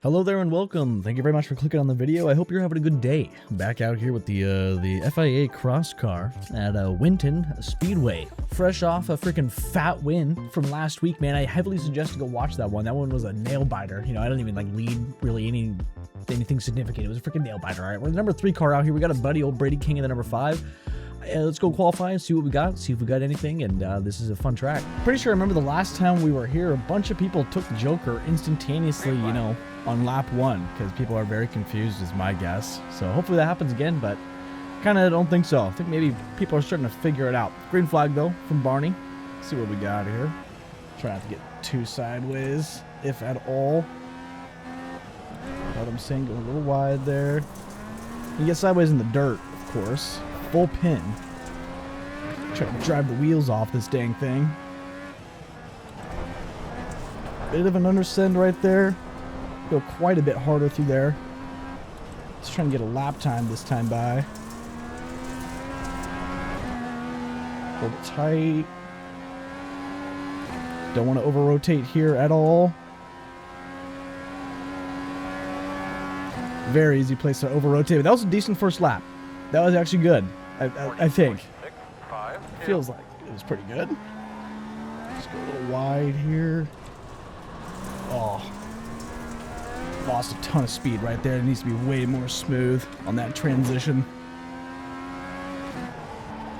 Hello there and welcome. Thank you very much for clicking on the video. I hope you're having a good day. Back out here with the FIA cross car at Winton Speedway. Fresh off a freaking fat win from last week, man. I heavily suggest to go watch that one. That one was a nail biter. You know, I don't even like lead really anything significant. It was a freaking nail biter. All right, we're the number 3 car out here. We got a buddy, old Brady King, in the number 5. Let's go qualify and see what we got, see if we got anything, and this is a fun track. Pretty sure I remember the last time we were here, a bunch of people took the Joker instantaneously, you know, on lap 1, because people are very confused is my guess. So hopefully that happens again, but kind of don't think so. I think maybe people are starting to figure it out. Green flag though from Barney. Let's see what we got here. Try not to get too sideways, if at all. Let him sink a little wide there. You get sideways in the dirt, of course. Full pin. Try to drive the wheels off this dang thing. Bit of an undersend right there. Go quite a bit harder through there. Just trying to get a lap time this time by. Hold it tight. Don't want to over rotate here at all. Very easy place to over rotate. But that was a decent first lap. That was actually good. I think. Feels like it was pretty good. Just go a little wide here. Oh. Lost a ton of speed right there. It needs to be way more smooth on that transition.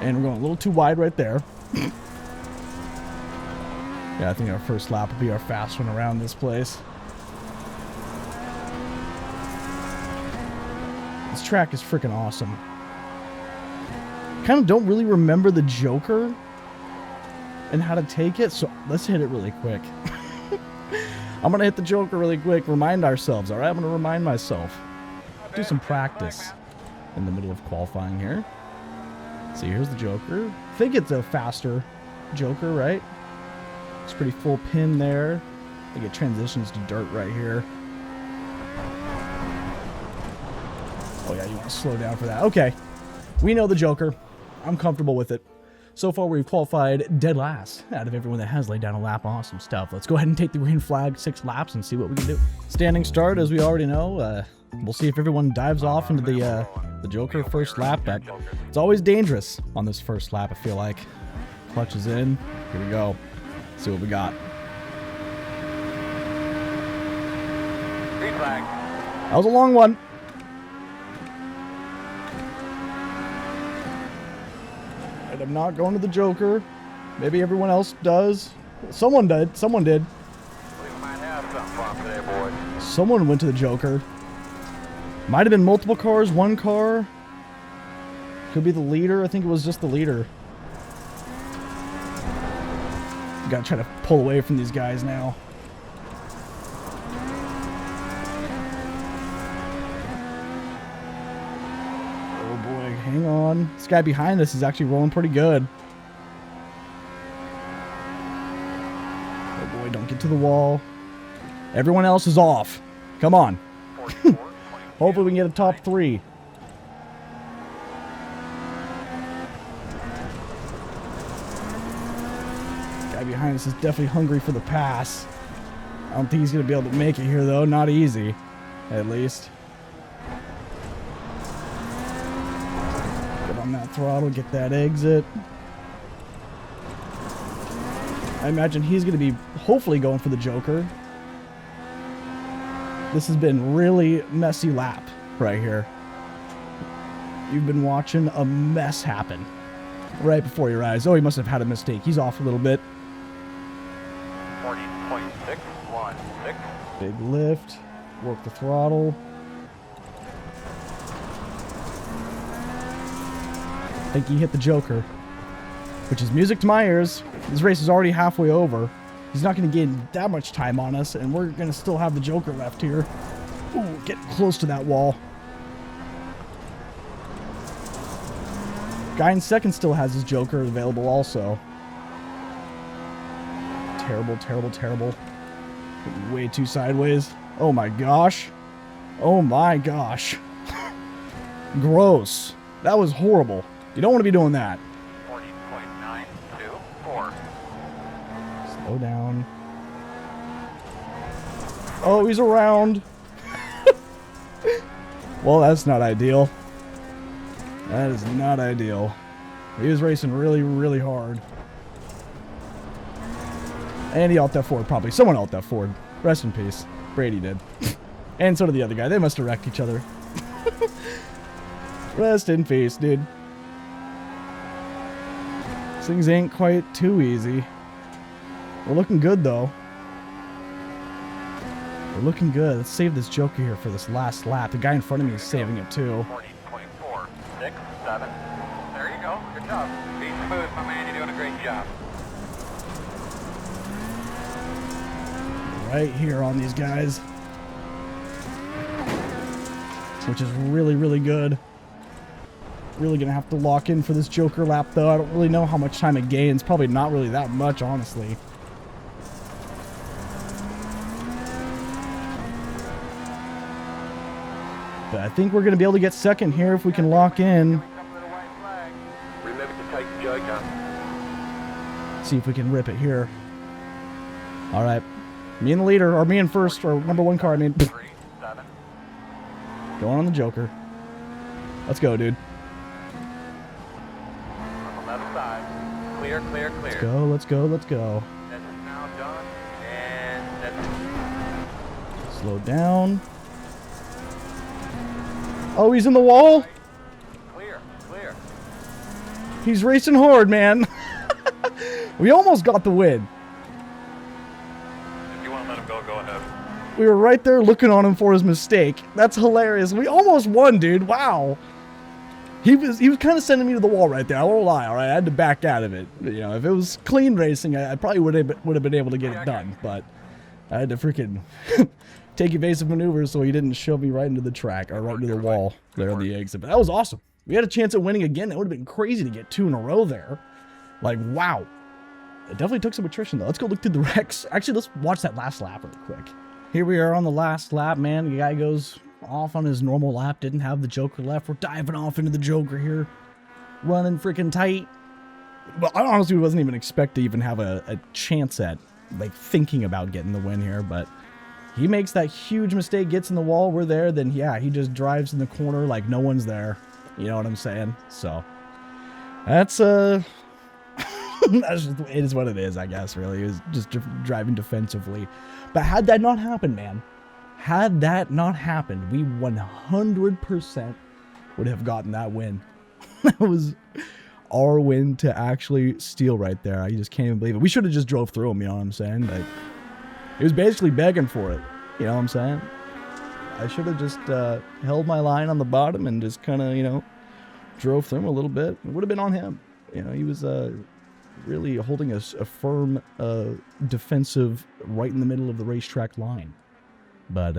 And we're going a little too wide right there. Yeah, I think our first lap will be our fast one around this place. This track is freaking awesome. Kind of don't really remember the Joker and how to take it, so let's hit it really quick. I'm going to hit the Joker really quick, remind ourselves, alright? I'm going to remind myself. Do some practice in the middle of qualifying here. See, here's the Joker. I think it's a faster Joker, right? It's pretty full pin there. I think it transitions to dirt right here. Oh yeah, you want to slow down for that. Okay, we know the Joker. I'm comfortable with it. So far, we've qualified dead last out of everyone that has laid down a lap. Awesome stuff. Let's go ahead and take the green flag 6 laps and see what we can do. Standing start, as we already know. We'll see if everyone dives off into the Joker first lap. But it's always dangerous on this first lap, I feel like. Clutch is in. Here we go. See what we got. Green flag. That was a long one. I'm not going to the Joker. Maybe everyone else does. Someone did. Someone did. We might have something for 'em today, boys. Someone went to the Joker. Might have been multiple cars, one car. Could be the leader. I think it was just the leader. Gotta try to pull away from these guys now. Hang on. This guy behind us is actually rolling pretty good. Oh boy, don't get to the wall. Everyone else is off. Come on. Hopefully we can get a top 3. Guy behind us is definitely hungry for the pass. I don't think he's going to be able to make it here though. Not easy, at least. On that throttle, get that exit. I imagine he's going to be hopefully going for the Joker. This has been really messy lap right here. You've been watching a mess happen right before your eyes. Oh, he must have had a mistake. He's off a little bit. 40.616. Big lift. Work the throttle. I think he hit the Joker, which is music to my ears. This race is already halfway over. He's not going to gain that much time on us, and we're going to still have the Joker left here. Ooh, get close to that wall. Guy in second still has his Joker available also. Terrible, terrible, terrible. Way too sideways. Oh my gosh. Oh my gosh. Gross. That was horrible. You don't want to be doing that. 40.924. Slow down. Oh, he's around. Well, that's not ideal. That is not ideal. He was racing really, really hard. And he alt that forward, probably. Someone alt that forward. Rest in peace. Brady did. And so did the other guy. They must have wrecked each other. Rest in peace, dude. These things ain't quite too easy. We're looking good, though. We're looking good. Let's save this joker here for this last lap. The guy in front of me is saving it, too. 40.4, 6, 7. There you go. Good job. Be smooth, my man. You're doing a great job. Right here on these guys. Which is really, really good. Really gonna have to lock in for this joker lap, though. I don't really know how much time it gains. Probably not really that much, honestly. But I think we're gonna be able to get second here if we can lock in. Remember to take the jug down. See if we can rip it here. All right. Me and the leader, or me and first, or number one car, I mean. 3, 7. Going on the joker. Let's go, dude. On the left side. Clear, clear, clear. Let's go, let's go, let's go. That is now done. And that's Slow down. Oh, he's in the wall? clear, clear. He's racing hard, man. We almost got the win. If you want to let him go, go ahead. We were right there looking on him for his mistake. That's hilarious. We almost won, dude. Wow. He was kind of sending me to the wall right there. I won't lie, all right? I had to back out of it. You know, if it was clean racing, I probably would have been able to get it done. But I had to freaking take evasive maneuvers so he didn't shove me right into the track or right into the wall there on the exit. But that was awesome. We had a chance at winning again. That would have been crazy to get 2 in a row there. Like, wow. It definitely took some attrition, though. Let's go look through the wrecks. Actually, let's watch that last lap real quick. Here we are on the last lap, man. The guy goes off on his normal lap. Didn't have the joker left. We're diving off into the joker here. Running freaking tight. Well, I honestly wasn't even expect to even have a chance at, like, thinking about getting the win here. But he makes that huge mistake, gets in the wall. We're there. Then, yeah, he just drives in the corner like no one's there. You know what I'm saying? So, that's, that's just, it is what it is, I guess, really. It was just driving defensively. But had that not happened, man, had that not happened, we 100% would have gotten that win. That was our win to actually steal right there. I just can't even believe it. We should have just drove through him, you know what I'm saying? Like, he was basically begging for it, you know what I'm saying? I should have just held my line on the bottom and just kind of, you know, drove through him a little bit. It would have been on him. You know, he was really holding a firm defensive right in the middle of the racetrack line. But,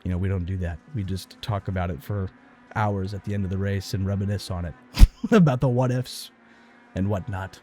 you know, we don't do that. We just talk about it for hours at the end of the race and reminisce on it about the what-ifs and whatnot.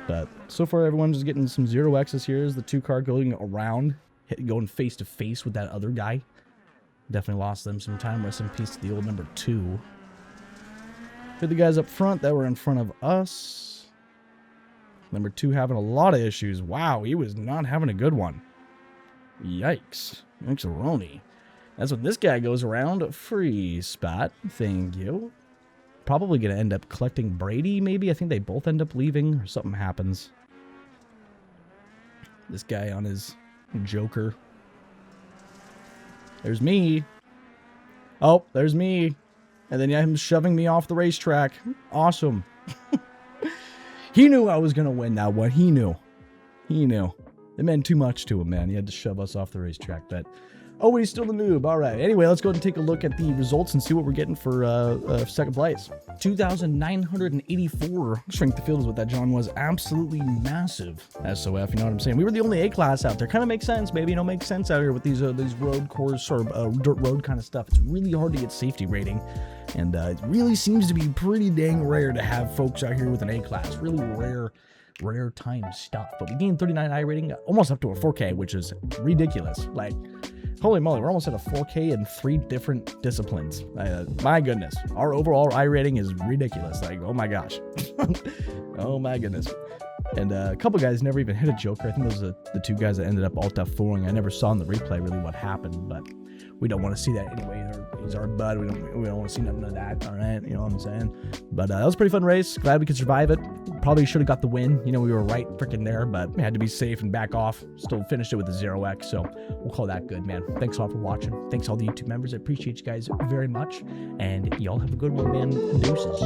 But so far, everyone's just getting some 0Xs here. Is the 2-car going around, going face-to-face with that other guy. Definitely lost them some time. Rest in peace to the old number 2. Here the guys up front that were in front of us. Number 2 having a lot of issues. Wow, he was not having a good one. Yikes. Yikes-a-roni. That's when this guy goes around. Free spot. Thank you. Probably going to end up collecting Brady, maybe. I think they both end up leaving or something happens. This guy on his joker. There's me. Oh, there's me. And then yeah, him shoving me off the racetrack. Awesome. He knew I was going to win that one. He knew. He knew. It meant too much to him, man. He had to shove us off the racetrack. But, oh, he's still the noob. All right. Anyway, let's go ahead and take a look at the results and see what we're getting for second place. 2,984 strength of field is what that John was. Absolutely massive SOF, you know what I'm saying? We were the only A-class out there. Kind of makes sense, baby. You know, makes sense out here with these road course or dirt road kind of stuff. It's really hard to get safety rating. And it really seems to be pretty dang rare to have folks out here with an A-class. Really rare time stuff. But we gained 39 iRating, almost up to a 4K, which is ridiculous. Like, holy moly, we're almost at a 4K in 3 different disciplines. My goodness. Our overall iRating is ridiculous. Like, oh my gosh. Oh my goodness. And a couple guys never even hit a joker. I think those are the 2 guys that ended up alt F4ing. I never saw in the replay really what happened, but we don't want to see that anyway. He's our bud. We don't want to see nothing of that. All right, you know what I'm saying? But that was a pretty fun race. Glad we could survive it. Probably should have got the win. You know, we were right freaking there, but we had to be safe and back off. Still finished it with a 0x, so we'll call that good, man. Thanks all for watching. Thanks all the YouTube members. I appreciate you guys very much, and y'all have a good one, man. Deuces.